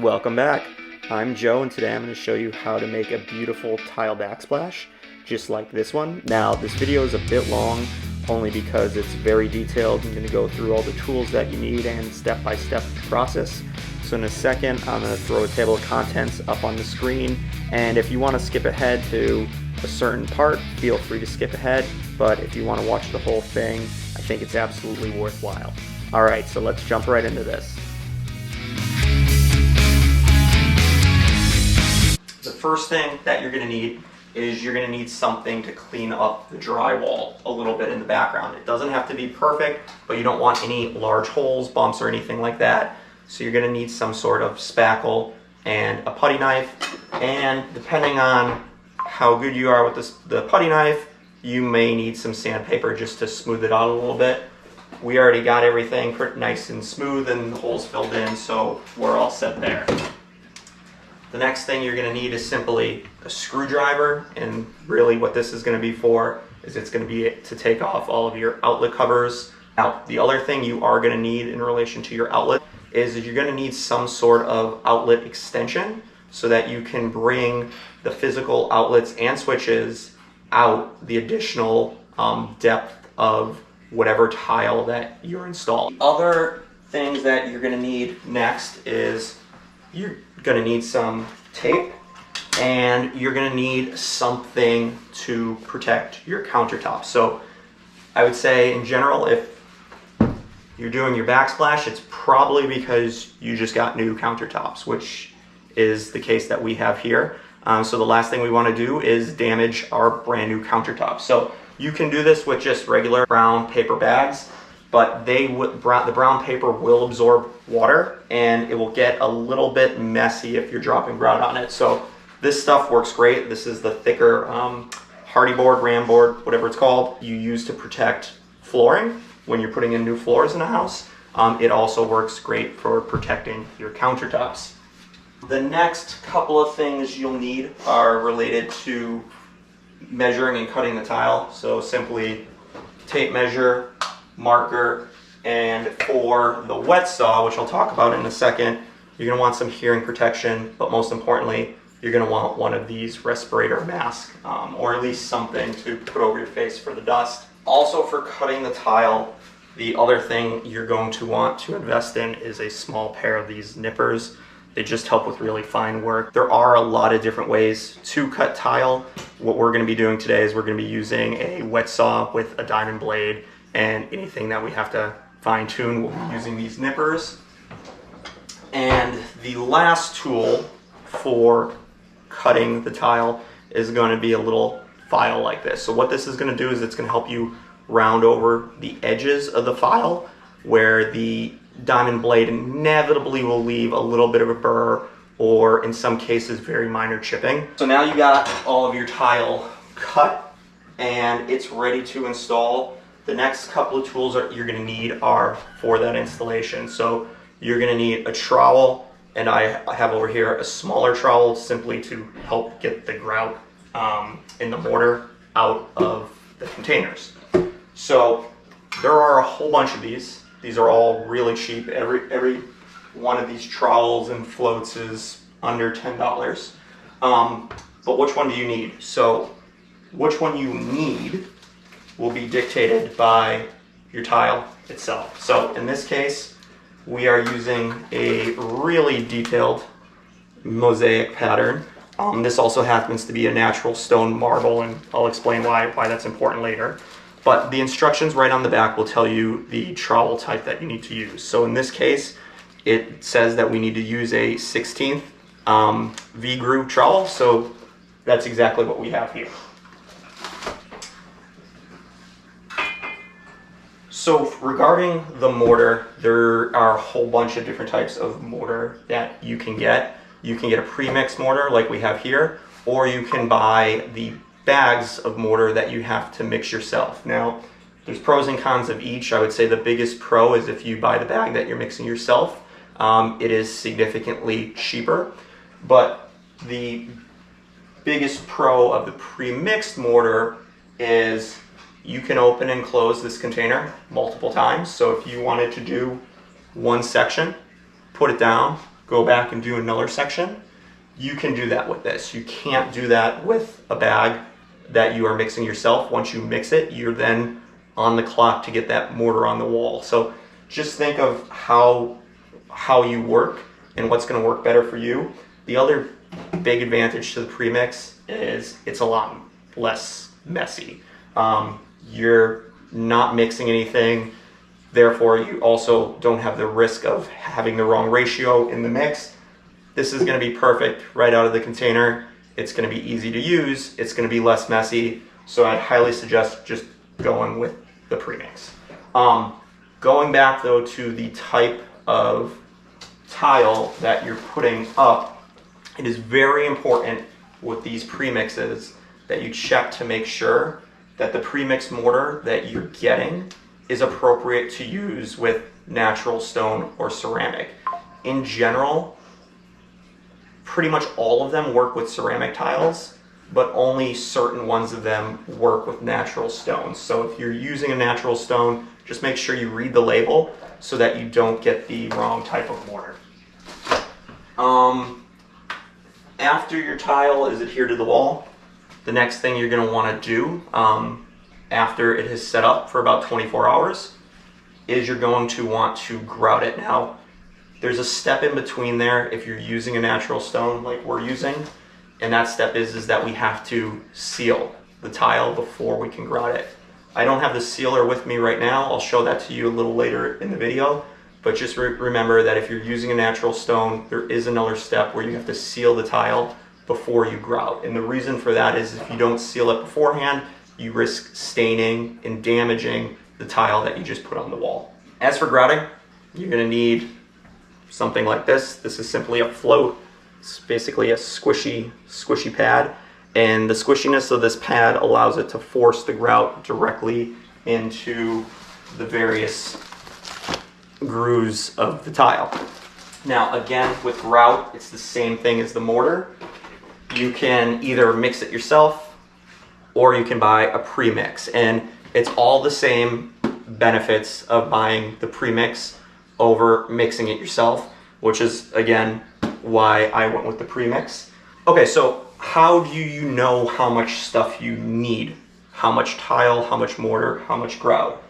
Welcome back. I'm Joe, and today I'm going to show you how to make a beautiful tile backsplash just like this one. Now this video is a bit long only because it's very detailed. I'm going to go through all the tools that you need and step-by-step process. So in a second I'm going to throw a table of contents up on the screen, and if you want to skip ahead to a certain part, feel free to skip ahead, but if you want to watch the whole thing, I think it's absolutely worthwhile. Alright, so let's jump right into this. The first thing that you're going to need is you're going to need something to clean up the drywall a little bit in the background. It doesn't have to be perfect, but you don't want any large holes, bumps, or anything like that. So you're going to need some sort of spackle and a putty knife, and depending on how good you are with the putty knife, you may need some sandpaper just to smooth it out a little bit. We already got everything pretty nice and smooth and the holes filled in, so we're all set there. The next thing you're going to need is simply a screwdriver, and really what this is going to be for is it's going to be to take off all of your outlet covers. Now, the other thing you are going to need in relation to your outlet is that you're going to need some sort of outlet extension so that you can bring the physical outlets and switches out the additional depth of whatever tile that you're installing. Other things that you're going to need next is you're going to need some tape, and you're going to need something to protect your countertop. So I would say in general, if you're doing your backsplash, it's probably because you just got new countertops, which is the case that we have here. So the last thing we want to do is damage our brand new countertop. So you can do this with just regular brown paper bags, but the brown paper will absorb water and it will get a little bit messy if you're dropping grout on it. So this stuff works great. This is the thicker hardy board, ram board, whatever it's called, you use to protect flooring when you're putting in new floors in a house. It also works great for protecting your countertops. The next couple of things you'll need are related to measuring and cutting the tile. So simply tape measure, marker, and for the wet saw, which I'll talk about in a second, you're going to want some hearing protection, but most importantly, you're going to want one of these respirator masks, or at least something to put over your face for the dust. Also, for cutting the tile, the other thing you're going to want to invest in is a small pair of these nippers. They just help with really fine work. There are a lot of different ways to cut tile. What we're going to be doing today is we're going to be using a wet saw with a diamond blade, and anything that we have to fine tune, we'll be using these nippers. And the last tool for cutting the tile is going to be a little file like this. So what this is going to do is it's going to help you round over the edges of the file where the diamond blade inevitably will leave a little bit of a burr, or in some cases very minor chipping. So now you got all of your tile cut and it's ready to install. The next couple of tools you're going to need are for that installation. So you're going to need a trowel, and I have over here a smaller trowel simply to help get the grout in the mortar out of the containers. So there are a whole bunch of these. These are all really cheap. Every one of these trowels and floats is under $10. But which one do you need? So which one you need will be dictated by your tile itself. So in this case, we are using a really detailed mosaic pattern. This also happens to be a natural stone marble, and I'll explain why that's important later. But the instructions right on the back will tell you the trowel type that you need to use. So in this case, it says that we need to use a 16th V-groove trowel, so that's exactly what we have here. So regarding the mortar, there are a whole bunch of different types of mortar that you can get. You can get a pre-mixed mortar like we have here, or you can buy the bags of mortar that you have to mix yourself. Now, there's pros and cons of each. I would say the biggest pro is if you buy the bag that you're mixing yourself, it is significantly cheaper. But the biggest pro of the pre-mixed mortar is you can open and close this container multiple times. So if you wanted to do one section, put it down, go back and do another section, you can do that with this. You can't do that with a bag that you are mixing yourself. Once you mix it, you're then on the clock to get that mortar on the wall. So just think of how you work and what's going to work better for you. The other big advantage to the premix is it's a lot less messy. You're not mixing anything, therefore you also don't have the risk of having the wrong ratio in the mix. This is going to be perfect right out of the container. It's going to be easy to use, it's going to be less messy, so I highly suggest just going with the premix. Going back though to the type of tile that you're putting up, it is very important with these premixes that you check to make sure that the premix mortar that you're getting is appropriate to use with natural stone or ceramic. In general, pretty much all of them work with ceramic tiles, but only certain ones of them work with natural stones. So if you're using a natural stone, just make sure you read the label so that you don't get the wrong type of mortar. After your tile is adhered to the wall, the next thing you're going to want to do after it has set up for about 24 hours is you're going to want to grout it. Now, there's a step in between there if you're using a natural stone like we're using, and that step is that we have to seal the tile before we can grout it. I don't have the sealer with me right now. I'll show that to you a little later in the video, but just remember that if you're using a natural stone, there is another step where you have to seal the tile before you grout. And the reason for that is if you don't seal it beforehand, you risk staining and damaging the tile that you just put on the wall. As for grouting, you're going to need something like this. This is simply a float. It's basically a squishy pad, and the squishiness of this pad allows it to force the grout directly into the various grooves of the tile. Now again, with grout, it's the same thing as the mortar. You can either mix it yourself or you can buy a premix, and it's all the same benefits of buying the premix over mixing it yourself, which is again why I went with the premix. Okay, so how do you know how much stuff you need? How much tile, how much mortar, how much grout?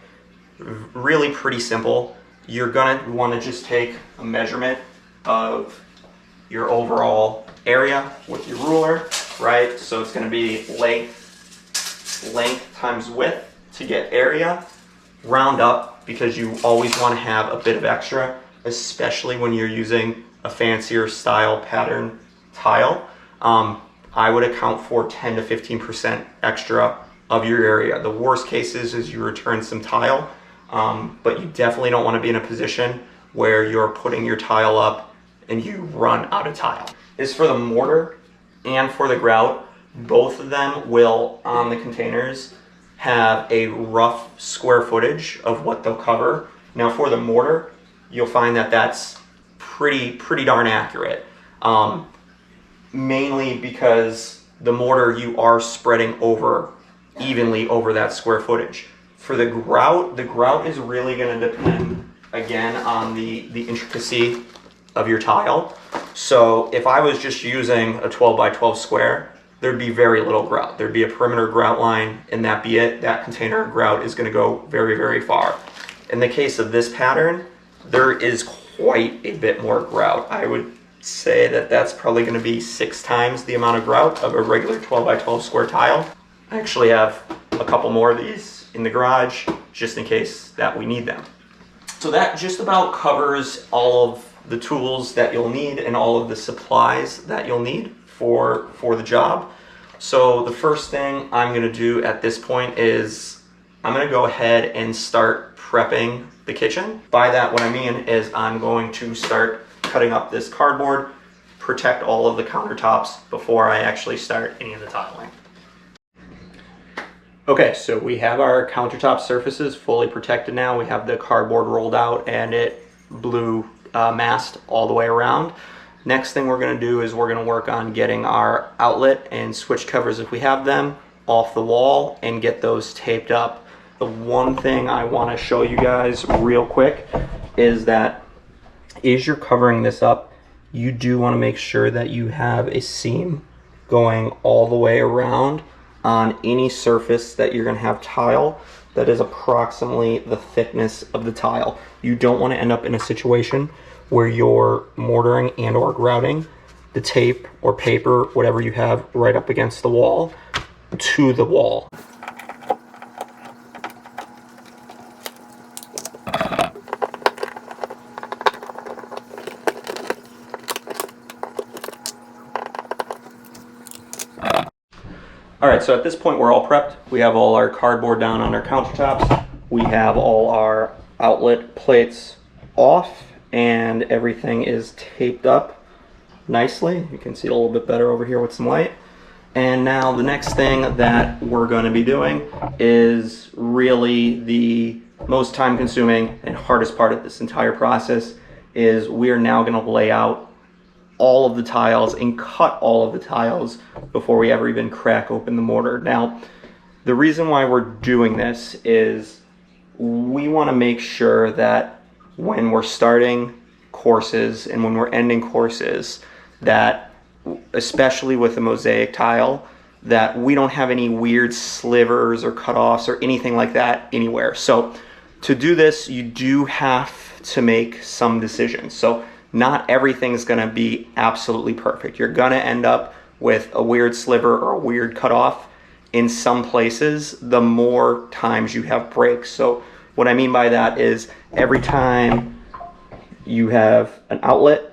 Really pretty simple. You're gonna want to just take a measurement of your overall area with your ruler, right? So it's gonna be length times width to get area. Round up, because you always want to have a bit of extra, especially when you're using a fancier style pattern tile. I would account for 10 to 15% extra of your area. The worst cases is you return some tile, but you definitely don't want to be in a position where you're putting your tile up and you run out of tile. As for the mortar and for the grout, both of them will, on the containers, have a rough square footage of what they'll cover. Now for the mortar, you'll find that that's pretty darn accurate. Mainly because the mortar you are spreading evenly over that square footage. For the grout is really going to depend again on the intricacy of your tile. So if I was just using a 12 by 12 square, there'd be very little grout. There'd be a perimeter grout line and that'd be it. That container of grout is going to go very far. In the case of this pattern, there is quite a bit more grout. I would say that that's probably going to be 6 times the amount of grout of a regular 12 by 12 square tile. I actually have a couple more of these in the garage just in case that we need them. So that just about covers all of the tools that you'll need and all of the supplies that you'll need for the job. So the first thing I'm going to do at this point is I'm going to go ahead and start prepping the kitchen. By that, what I mean is I'm going to start cutting up this cardboard, protect all of the countertops before I actually start any of the tiling. Okay, so we have our countertop surfaces fully protected now. We have the cardboard rolled out and it blue masked all the way around. Next thing we're going to do is we're going to work on getting our outlet and switch covers, if we have them, off the wall and get those taped up. The one thing I want to show you guys real quick is that as you're covering this up, you do want to make sure that you have a seam going all the way around on any surface that you're going to have tile that is approximately the thickness of the tile. You don't want to end up in a situation where you're mortaring and or grouting the tape or paper, whatever you have, right up against the wall to the wall. All right, so at this point we're all prepped. We have all our cardboard down on our countertops. We have all our outlet plates off and everything is taped up nicely. You can see a little bit better over here with some light. And now the next thing that we're going to be doing is really the most time consuming and hardest part of this entire process is we are now going to lay out all of the tiles and cut all of the tiles before we ever even crack open the mortar. Now, the reason why we're doing this is we want to make sure that when we're starting courses and when we're ending courses, that especially with a mosaic tile, that we don't have any weird slivers or cutoffs or anything like that anywhere. So to do this, you do have to make some decisions. So not everything's going to be absolutely perfect. You're going to end up with a weird sliver or a weird cutoff in some places the more times you have breaks. So what I mean by that is every time you have an outlet,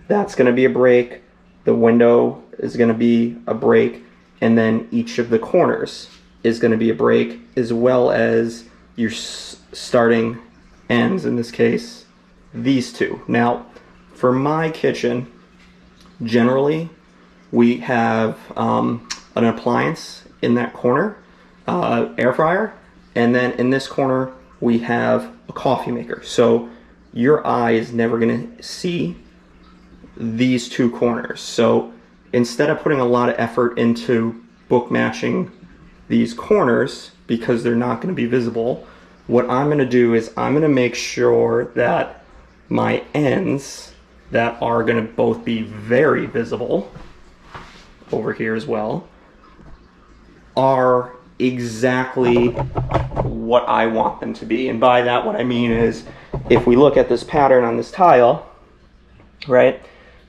that's going to be a break. The window is going to be a break. And then each of the corners is going to be a break, as well as your starting ends, in this case, these two. Now, for my kitchen, generally, we have an appliance in that corner, air fryer, and then in this corner, we have a coffee maker. So your eye is never going to see these two corners. So instead of putting a lot of effort into book matching these corners, because they're not going to be visible, what I'm going to do is I'm going to make sure that my ends that are going to both be very visible over here as well are exactly what I want them to be. And by that, what I mean is if we look at this pattern on this tile, right,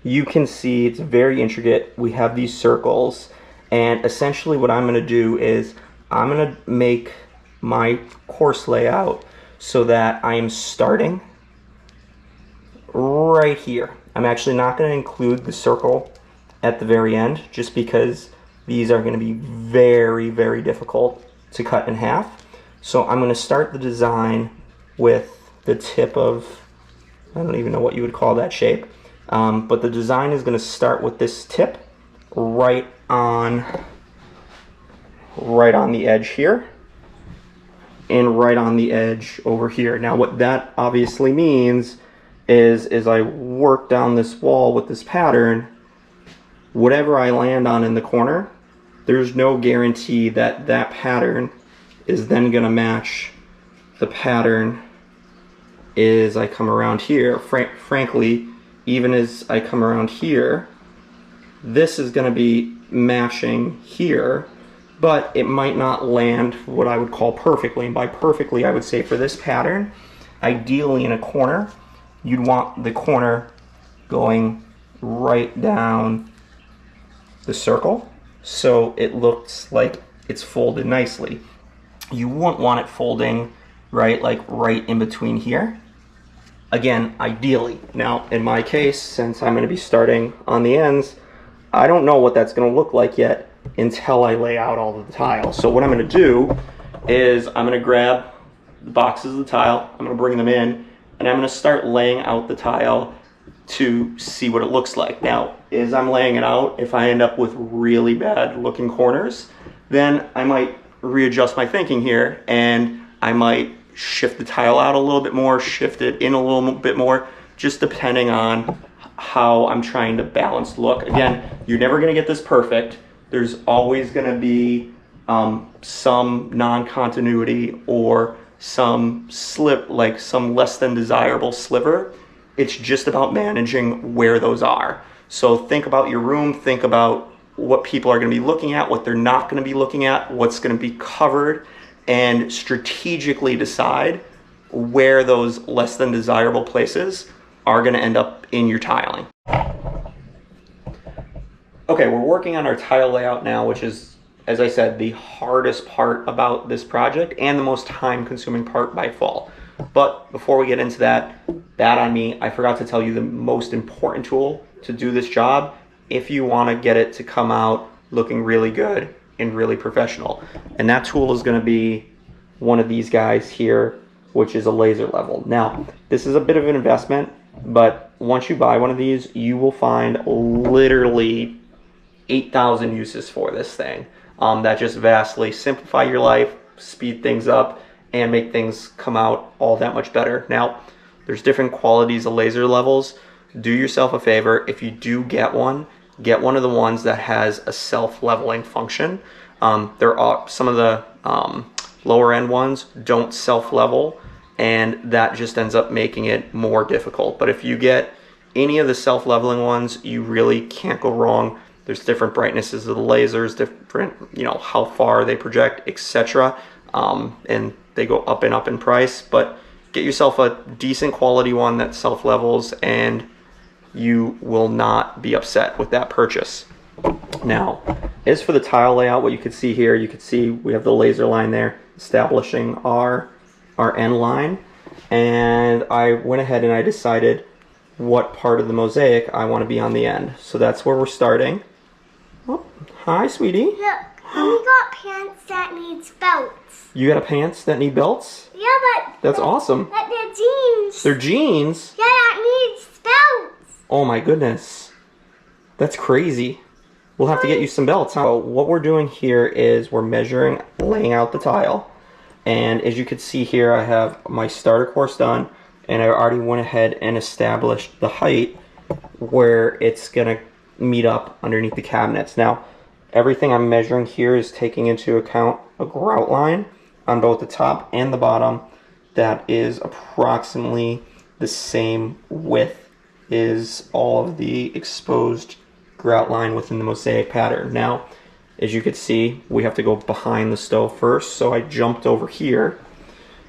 you can see it's very intricate. We have these circles, and essentially what I'm going to do is I'm going to make my course layout so that I am starting right here. I'm actually not going to include the circle at the very end just because these are going to be very, very difficult to cut in half. So I'm going to start the design with the tip of, I don't even know what you would call that shape, but the design is going to start with this tip right on the edge here and right on the edge over here. Now what that obviously means is as I work down this wall with this pattern, whatever I land on in the corner, there's no guarantee that that pattern is then going to match the pattern as I come around here. Frankly, even as I come around here, this is going to be matching here, but it might not land what I would call perfectly. And by perfectly, I would say for this pattern, ideally in a corner, you'd want the corner going right down the circle so it looks like it's folded nicely. You won't want it folding right in between here. Again, ideally. Now, in my case, since I'm going to be starting on the ends, I don't know what that's going to look like yet until I lay out all of the tiles. So what I'm going to do is I'm going to grab the boxes of the tile, I'm going to bring them in, and I'm going to start laying out the tile to see what it looks like. Now, as I'm laying it out, if I end up with really bad looking corners, then I might readjust my thinking here and I might shift the tile out a little bit more, shift it in a little bit more, just depending on how I'm trying to balance the look. Again, you're never going to get this perfect. There's always going to be some non-continuity or some slip, like some less than desirable sliver It's just about managing where those are. So think about your room, think about what people are going to be looking at, what they're not going to be looking at, what's going to be covered, and strategically decide where those less than desirable places are going to end up in your tiling. Okay, we're working on our tile layout now, which is, as I said, the hardest part about this project and the most time-consuming part by fall. But before we get into that, bad on me, I forgot to tell you the most important tool to do this job if you want to get it to come out looking really good and really professional. And that tool is going to be one of these guys here, which is a laser level. Now, this is a bit of an investment, but once you buy one of these, you will find literally 8,000 uses for this thing that just vastly simplify your life, speed things up, and make things come out all that much better. Now, there's different qualities of laser levels. Do yourself a favor, if you do get one of the ones that has a self-leveling function. There are some of the lower end ones don't self-level, and that just ends up making it more difficult. But if you get any of the self-leveling ones, you really can't go wrong. There's different brightnesses of the lasers, different, how far they project, etc. And they go up and up in price. But get yourself a decent quality one that self-levels, and you will not be upset with that purchase. Now, as for the tile layout, what you can see here, you can see we have the laser line there establishing our end line. And I went ahead and I decided what part of the mosaic I want to be on the end. So that's where we're starting. Oh, hi, sweetie. Look, we got pants that needs belts. You got a pants that need belts? Yeah, but... That's awesome. But they're jeans. They're jeans? Yeah, that needs belts. Oh my goodness. That's crazy. We'll have to get you some belts. So what we're doing here is we're measuring, laying out the tile. And as you can see here, I have my starter course done. And I already went ahead and established the height where it's going to meet up underneath the cabinets. Now, everything I'm measuring here is taking into account a grout line on both the top and the bottom that is approximately the same width as all of the exposed grout line within the mosaic pattern. Now, as you can see, we have to go behind the stove first, so I jumped over here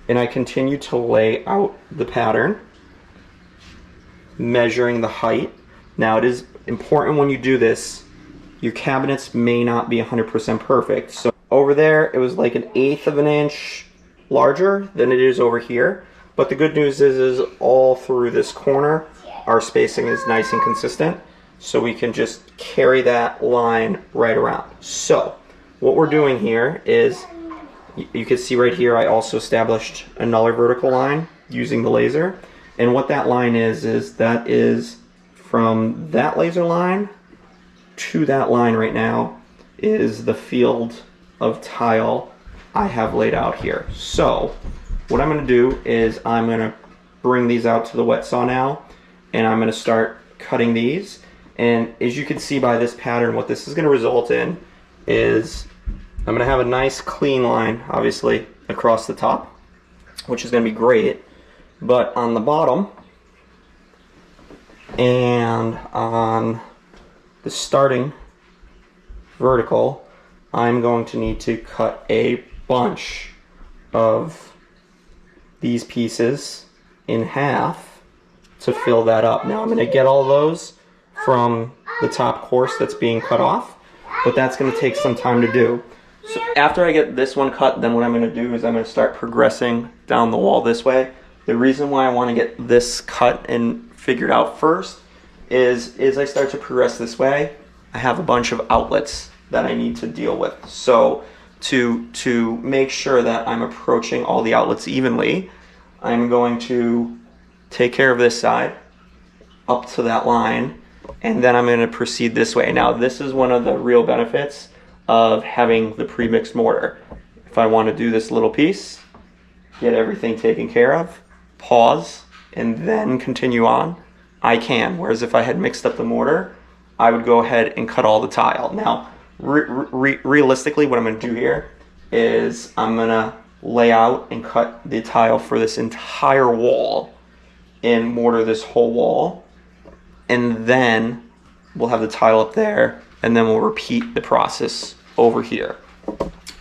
and I continued to lay out the pattern, measuring the height. Now, it is important when you do this, your cabinets may not be 100% perfect. So over there, it was like 1/8 of an inch larger than it is over here. But the good news is all through this corner, our spacing is nice and consistent. So we can just carry that line right around. So what we're doing here is, you can see right here, I also established another vertical line using the laser. And what that line is that is from that laser line to that line right now is the field of tile I have laid out here. So what I'm going to do is I'm going to bring these out to the wet saw now, and I'm going to start cutting these. And as you can see by this pattern, what this is going to result in is I'm going to have a nice clean line, obviously, across the top, which is going to be great. But on the bottom and on the starting vertical, I'm going to need to cut a bunch of these pieces in half to fill that up. Now I'm going to get all those from the top course that's being cut off, but that's going to take some time to do. So after I get this one cut, then what I'm going to do is I'm going to start progressing down the wall this way. The reason why I want to get this cut and figured out first is as I start to progress this way, I have a bunch of outlets that I need to deal with. So to make sure that I'm approaching all the outlets evenly, I'm going to take care of this side up to that line, and then I'm going to proceed this way. Now, this is one of the real benefits of having the pre-mixed mortar. If I want to do this little piece, get everything taken care of, pause, and then continue on, I can. Whereas if I had mixed up the mortar, I would go ahead and cut all the tile. Now, realistically, what I'm going to do here is I'm going to lay out and cut the tile for this entire wall and mortar this whole wall, and then we'll have the tile up there, and then we'll repeat the process over here.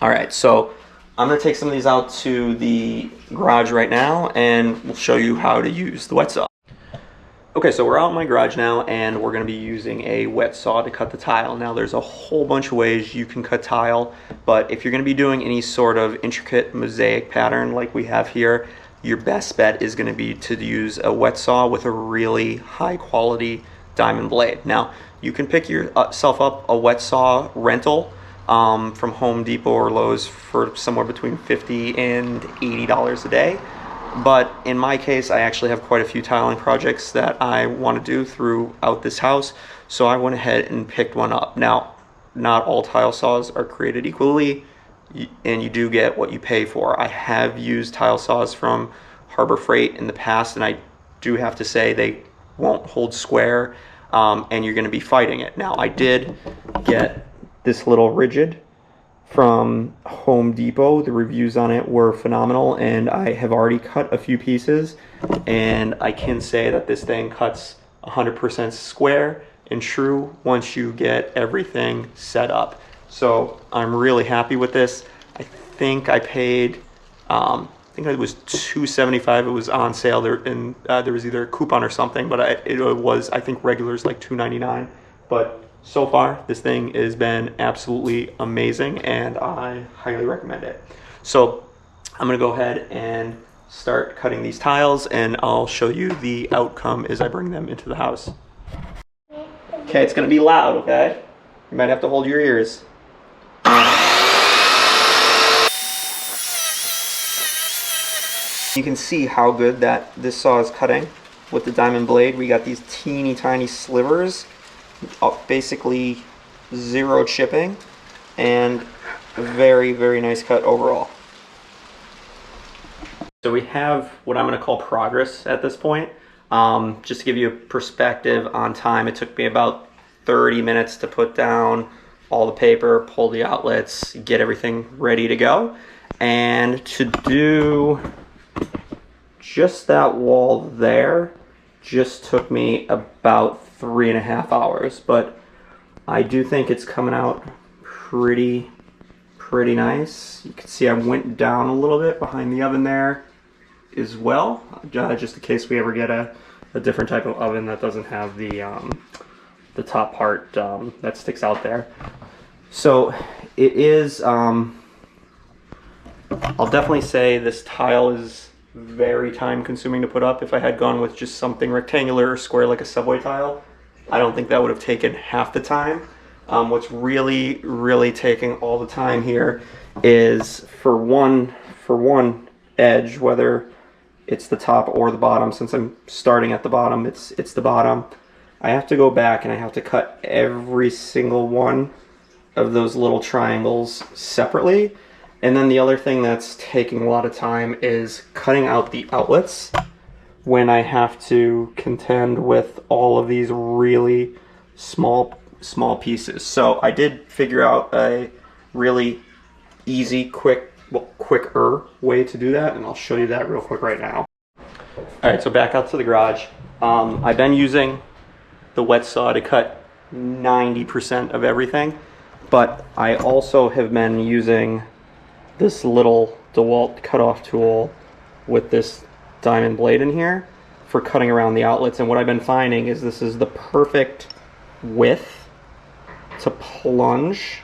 All right, so I'm gonna take some of these out to the garage right now, and we'll show you how to use the wet saw. Okay, so we're out in my garage now, and we're gonna be using a wet saw to cut the tile. Now, there's a whole bunch of ways you can cut tile, but if you're gonna be doing any sort of intricate mosaic pattern like we have here, your best bet is gonna be to use a wet saw with a really high quality diamond blade. Now, you can pick yourself up a wet saw rental from Home Depot or Lowe's for somewhere between $50 and $80 a day. But in my case, I actually have quite a few tiling projects that I want to do throughout this house, so I went ahead and picked one up. Now, not all tile saws are created equally, and you do get what you pay for. I have used tile saws from Harbor Freight in the past, and I do have to say they won't hold square, and you're going to be fighting it. Now, I did get this little rigid from Home Depot. The reviews on it were phenomenal, and I have already cut a few pieces, and I can say that this thing cuts 100% square and true once you get everything set up. So I'm really happy with this. I think I paid, I think it was $2.75. It was on sale there, and there was either a coupon or something, but it was, I think regular is like $2.99. But so far, this thing has been absolutely amazing, and I highly recommend it. So I'm gonna go ahead and start cutting these tiles, and I'll show you the outcome as I bring them into the house. Okay, it's gonna be loud, okay? You might have to hold your ears. You can see how good that this saw is cutting with the diamond blade. We got these teeny tiny slivers, basically zero chipping, and a very, very nice cut overall. So we have what I'm going to call progress at this point. Just to give you a perspective on time, it took me about 30 minutes to put down all the paper, pull the outlets, get everything ready to go. And to do just that wall there just took me about 3.5 hours, but I do think it's coming out pretty nice. You can see I went down a little bit behind the oven there as well, just in case we ever get a different type of oven that doesn't have the top part that sticks out there. So it is, I'll definitely say this tile is very time consuming to put up. If I had gone with just something rectangular or square like a subway tile, I don't think that would have taken half the time. What's really taking all the time here is for one edge, whether it's the top or the bottom. Since I'm starting at the bottom, it's the bottom. I have to go back and I have to cut every single one of those little triangles separately. And then the other thing that's taking a lot of time is cutting out the outlets when I have to contend with all of these really small pieces. So I did figure out a really easy, quicker way to do that, and I'll show you that real quick right now. All right, so back out to the garage. I've been using the wet saw to cut 90% of everything, but I also have been using this little DeWalt cutoff tool with this diamond blade in here for cutting around the outlets. And what I've been finding is this is the perfect width to plunge,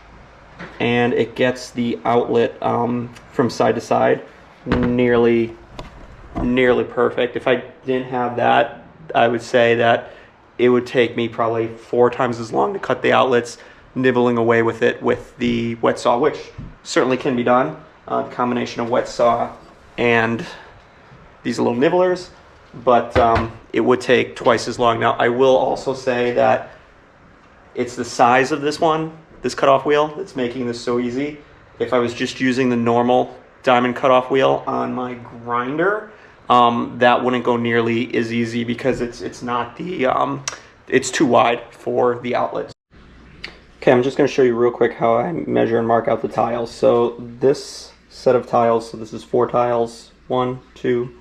and it gets the outlet from side to side nearly perfect. If I didn't have that, I would say that it would take me probably 4 times as long to cut the outlets, nibbling away with it with the wet saw, which certainly can be done. The combination of wet saw and these little nibblers, but it would take twice as long. Now, I will also say that it's the size of this one, this cutoff wheel, that's making this so easy. If I was just using the normal diamond cutoff wheel on my grinder, that wouldn't go nearly as easy because it's not the it's too wide for the outlets. Okay, I'm just going to show you real quick how I measure and mark out the tiles. So this set of tiles, so this is 4 tiles, 1, 2,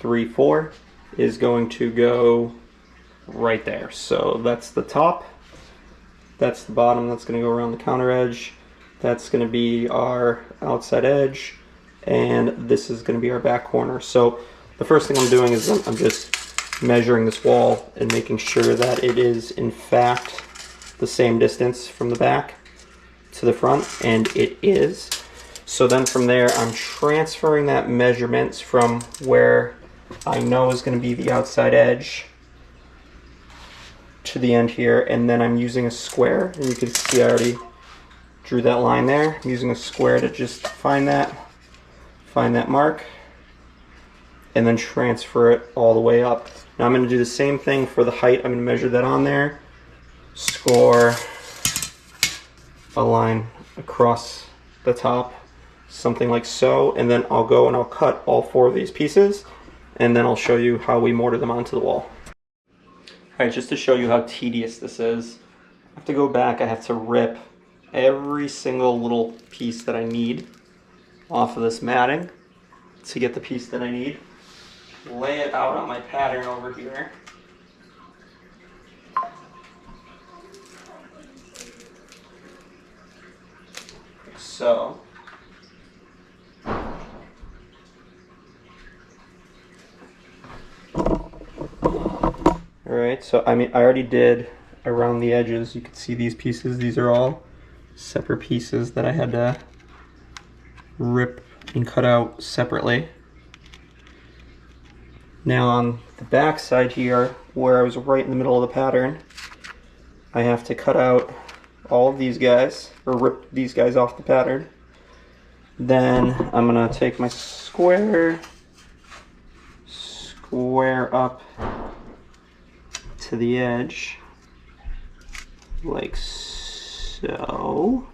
3, 4, is going to go right there. So that's the top, that's the bottom, that's going to go around the counter edge, that's going to be our outside edge, and this is going to be our back corner. So the first thing I'm doing is I'm just measuring this wall and making sure that it is in fact the same distance from the back to the front, and it is. So then from there I'm transferring that measurements from where I know is going to be the outside edge to the end here, and then I'm using a square, and you can see I already drew that line there. I'm using a square to just find that mark, and then transfer it all the way up. Now I'm going to do the same thing for the height. I'm going to measure that on there, score a line across the top, something like so, and then I'll go and I'll cut all 4 of these pieces, and then I'll show you how we mortar them onto the wall. Alright, just to show you how tedious this is, I have to go back, I have to rip every single little piece that I need off of this matting to get the piece that I need. Lay it out on my pattern over here. So, alright, so I already did around the edges. You can see these pieces, these are all separate pieces that I had to rip and cut out separately. Now on the back side here, where I was right in the middle of the pattern, I have to cut out all of these guys, or rip these guys off the pattern. Then I'm gonna take my square up to the edge, like so.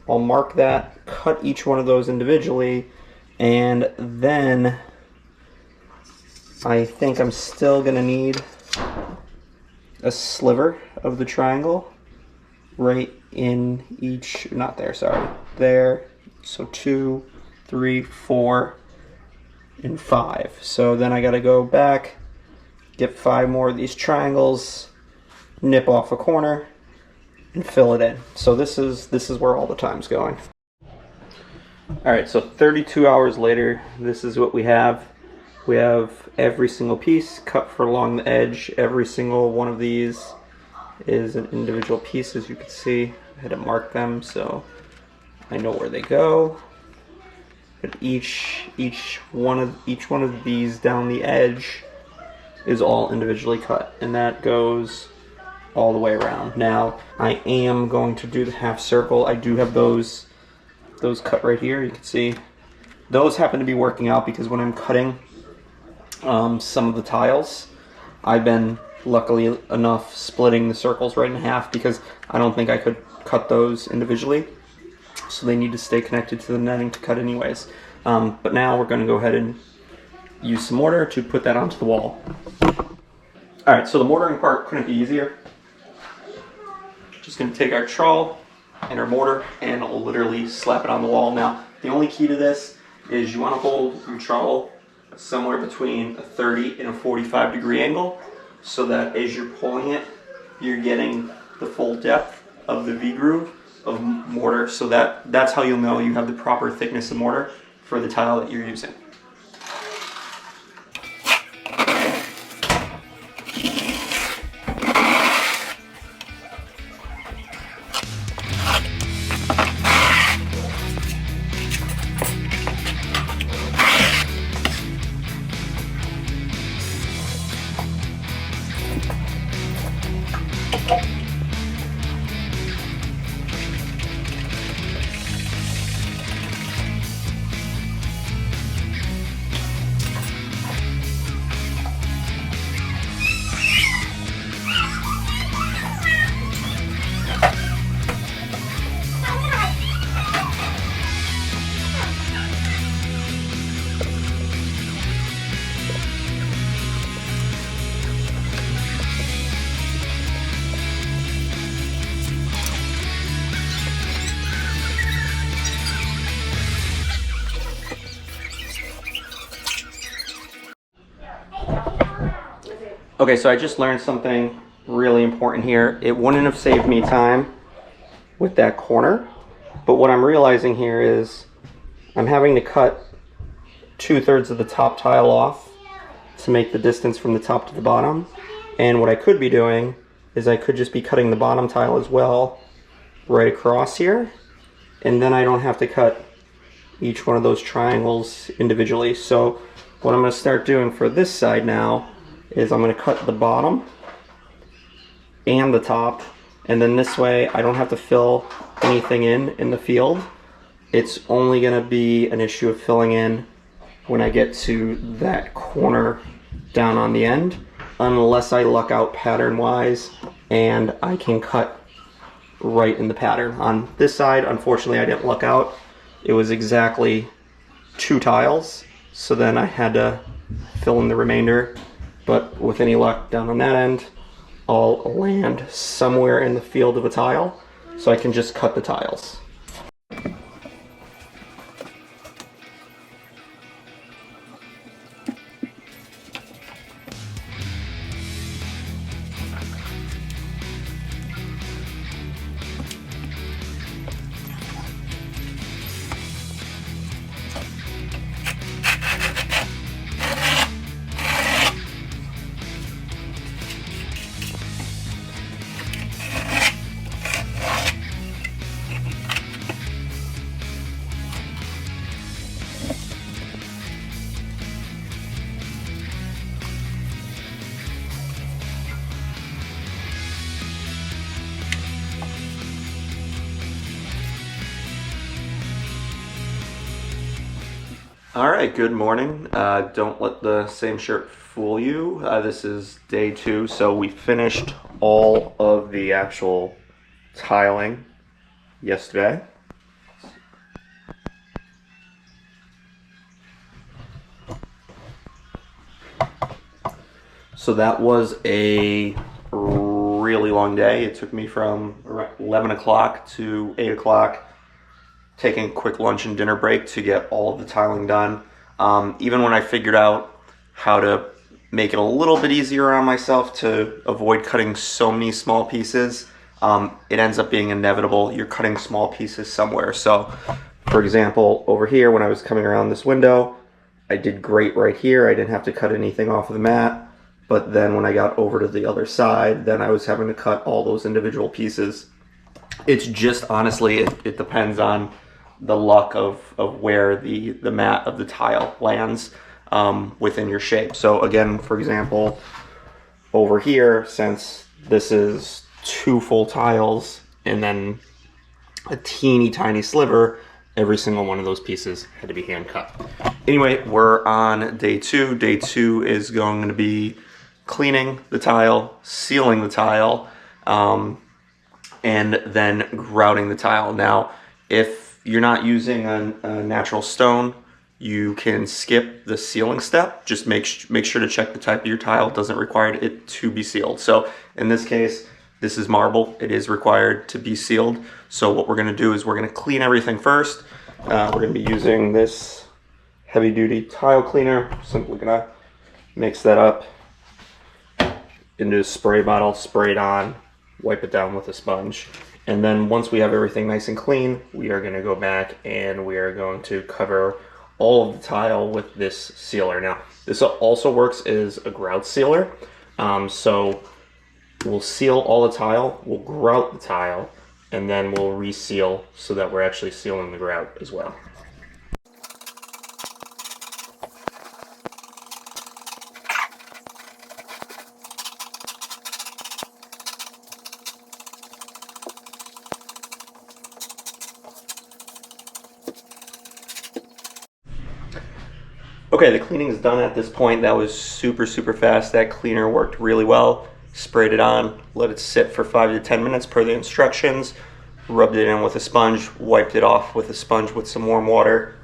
I'll mark that, cut each one of those individually, and then I think I'm still gonna need a sliver of the triangle right in each, not there, sorry, there. So 2, 3, 4, and 5. So then I gotta go back, get 5 more of these triangles, nip off a corner, and fill it in. So this is where all the time's going. Alright, so 32 hours later, this is what we have. We have every single piece cut for along the edge. Every single one of these is an individual piece, as you can see. I had to mark them so I know where they go. But each one of these down the edge is all individually cut, and that goes all the way around. Now I am going to do the half circle. I do have those cut right here. You can see those happen to be working out because when I'm cutting some of the tiles, I've been luckily enough splitting the circles right in half because I don't think I could cut those individually, so they need to stay connected to the netting to cut anyways. But now we're going to go ahead and use some mortar to put that onto the wall. Alright, so the mortaring part couldn't be easier. Just going to take our trowel and our mortar and I'll literally slap it on the wall. Now the only key to this is you want to hold your trowel somewhere between a 30 and a 45 degree angle so that as you're pulling it, you're getting the full depth of the V-groove of mortar, so that's how you'll know you have the proper thickness of mortar for the tile that you're using. Okay, so I just learned something really important here. It wouldn't have saved me time with that corner, but what I'm realizing here is I'm having to cut 2/3 of the top tile off to make the distance from the top to the bottom. And what I could be doing is I could just be cutting the bottom tile as well right across here, and then I don't have to cut each one of those triangles individually. So what I'm going to start doing for this side now is I'm going to cut the bottom and the top, and then this way I don't have to fill anything in the field. It's only going to be an issue of filling in when I get to that corner down on the end, unless I luck out pattern wise and I can cut right in the pattern. On this side, unfortunately, I didn't luck out. It was exactly 2 tiles, so then I had to fill in the remainder. But with any luck down on that end, I'll land somewhere in the field of a tile, so I can just cut the tiles. All right, good morning. Don't let the same shirt fool you. This is day 2, so we finished all of the actual tiling yesterday. So that was a really long day. It took me from 11 o'clock to 8 o'clock. Taking a quick lunch and dinner break to get all of the tiling done. Even when I figured out how to make it a little bit easier on myself to avoid cutting so many small pieces, it ends up being inevitable. You're cutting small pieces somewhere. So, for example, over here when I was coming around this window, I did great right here. I didn't have to cut anything off of the mat. But then when I got over to the other side, then I was having to cut all those individual pieces. It's just, honestly, it depends on the luck of where the mat of the tile lands within your shape. So again, for example, over here, since this is 2 full tiles and then a teeny tiny sliver, every single one of those pieces had to be hand cut. Anyway, we're on day 2. Day 2 is going to be cleaning the tile, sealing the tile, and then grouting the tile. Now, if you're not using a natural stone, you can skip the sealing step. Just make sure to check the type of your tile. It doesn't require it to be sealed. So in this case, this is marble. It is required to be sealed. So what we're gonna do is we're gonna clean everything first. We're gonna be using this heavy duty tile cleaner. Simply gonna mix that up into a spray bottle, spray it on, wipe it down with a sponge. And then once we have everything nice and clean, we are gonna go back and we are going to cover all of the tile with this sealer. Now, this also works as a grout sealer. So we'll seal all the tile, we'll grout the tile, and then we'll reseal so that we're actually sealing the grout as well. Okay, the cleaning is done at this point. That was super fast. That cleaner worked really well. Sprayed it on, let it sit for 5 to 10 minutes per the instructions, rubbed it in with a sponge, wiped it off with a sponge with some warm water.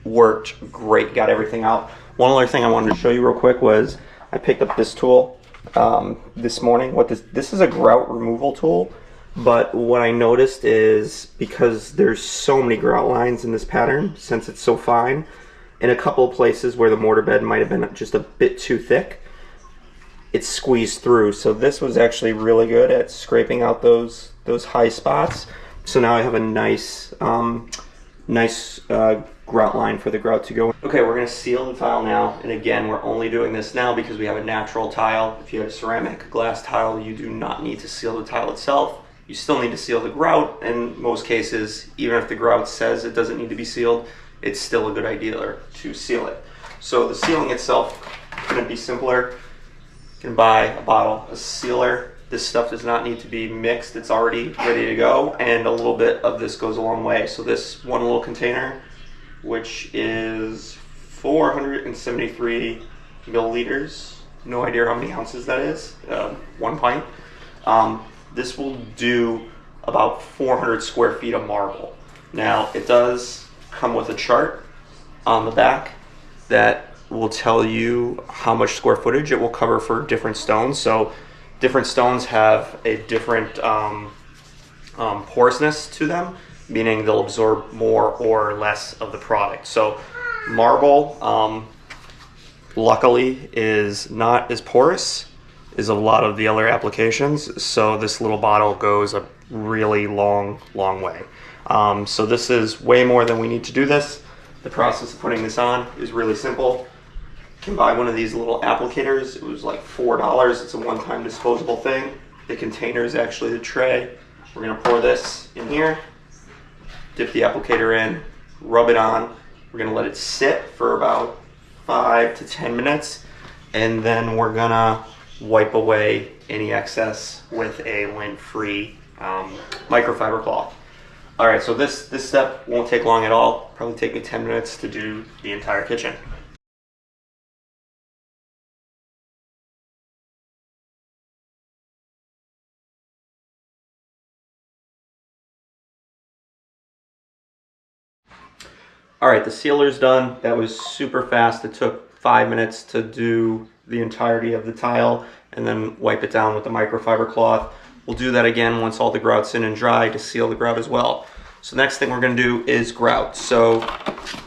Worked great, got everything out. One other thing I wanted to show you real quick was I picked up this tool this morning. This is a grout removal tool, but what I noticed is because there's so many grout lines in this pattern, since it's so fine, in a couple of places where the mortar bed might have been just a bit too thick, it's squeezed through. So this was actually really good at scraping out those high spots. So now I have a nice grout line for the grout to go in. Okay, we're gonna seal the tile now. And again, we're only doing this now because we have a natural tile. If you have a ceramic glass tile, you do not need to seal the tile itself. You still need to seal the grout. In most cases, even if the grout says it doesn't need to be sealed, it's still a good idea to seal it. So the sealing itself couldn't be simpler. You can buy a bottle of sealer. This stuff does not need to be mixed. It's already ready to go, and a little bit of this goes a long way. So this one little container, which is 473 milliliters, no idea how many ounces that is, 1 pint. This will do about 400 square feet of marble. Now, it does come with a chart on the back that will tell you how much square footage it will cover for different stones. So different stones have a different porousness to them, meaning they'll absorb more or less of the product. So marble, luckily, is not as porous as a lot of the other applications. So this little bottle goes a really long way. So this is way more than we need to do this. The process of putting this on is really simple. You can buy one of these little applicators. It was like $4. It's a one-time disposable thing. The container is actually the tray. We're gonna pour this in here, dip the applicator in, rub it on. We're gonna let it sit for about 5 to 10 minutes, and then we're gonna wipe away any excess with a lint-free microfiber cloth. All right, so this step won't take long at all. Probably take me 10 minutes to do the entire kitchen. All right, the sealer's done. That was super fast. It took 5 minutes to do the entirety of the tile and then wipe it down with the microfiber cloth. We'll do that again once all the grout's in and dry to seal the grout as well. So next thing we're gonna do is grout. So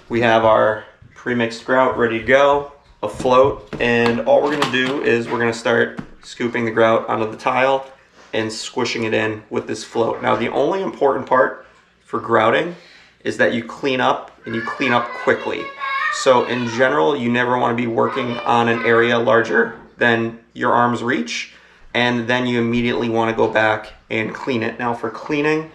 we have our pre-mixed grout ready to go, afloat, and all we're gonna do is we're gonna start scooping the grout onto the tile and squishing it in with this float. Now the only important part for grouting is that you clean up, and you clean up quickly. So in general, you never want to be working on an area larger than your arm's reach, and then you immediately want to go back and clean it. Now for cleaning,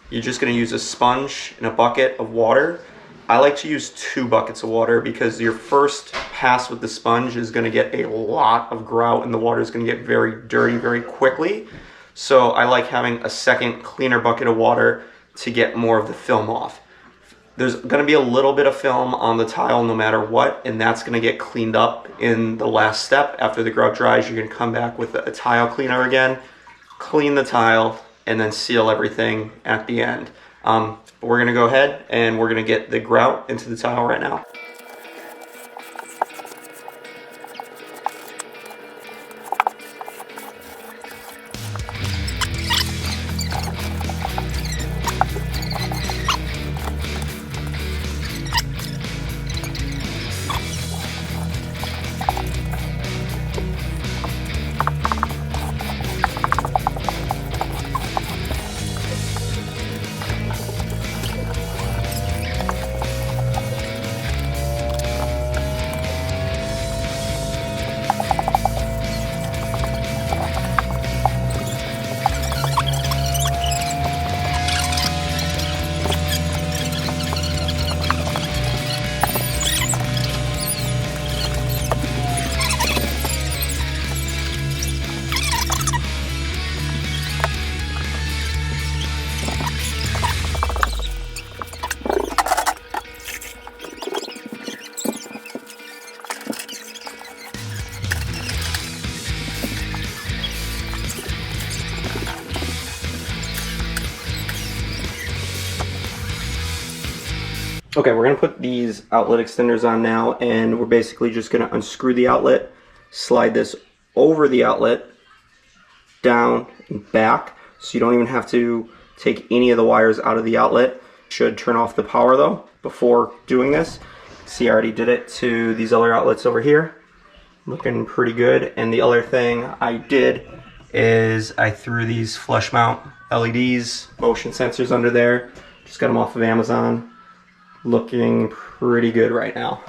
you're just going to use a sponge and a bucket of water. I like to use 2 buckets of water because your first pass with the sponge is going to get a lot of grout, and the water is going to get very dirty very quickly. So I like having a second cleaner bucket of water to get more of the film off. There's gonna be a little bit of film on the tile no matter what, and that's gonna get cleaned up in the last step. After the grout dries, you're gonna come back with a tile cleaner again, clean the tile, and then seal everything at the end. But we're gonna go ahead and we're gonna get the grout into the tile right now. Okay, we're gonna put these outlet extenders on now, and we're basically just gonna unscrew the outlet, slide this over the outlet, down and back, so you don't even have to take any of the wires out of the outlet. Should turn off the power though before doing this. See, I already did it to these other outlets over here. looking pretty good. And the other thing I did is I threw these flush mount LEDs, motion sensors under there. Just got them off of Amazon. Looking pretty good right now.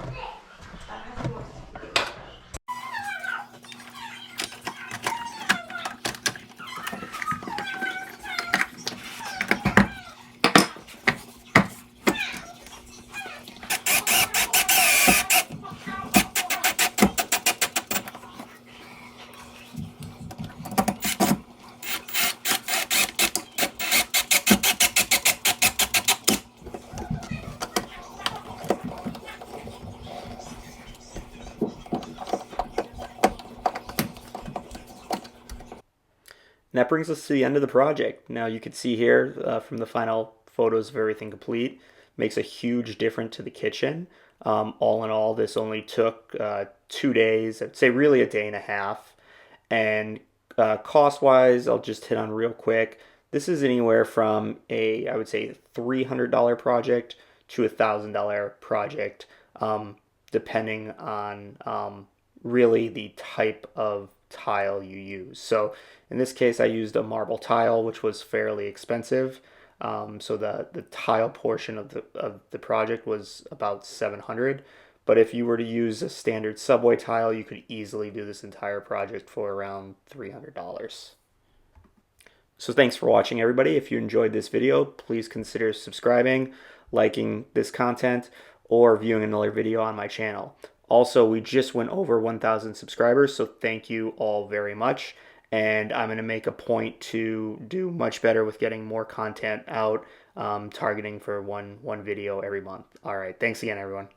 And that brings us to the end of the project. Now you can see here from the final photos of everything complete, makes a huge difference to the kitchen. All in all, this only took 2 days, I'd say really a day and a half. And cost-wise, I'll just hit on real quick. This is anywhere from I would say $300 project to $1,000 project, depending on really the type of tile you use. So in this case, I used a marble tile, which was fairly expensive. So the tile portion of the project was about 700. But if you were to use a standard subway tile, you could easily do this entire project for around $300. So thanks for watching, everybody. If you enjoyed this video, please consider subscribing, liking this content, or viewing another video on my channel. Also, we just went over 1,000 subscribers, so thank you all very much. And I'm going to make a point to do much better with getting more content out, targeting for one video every month. All right, thanks again, everyone.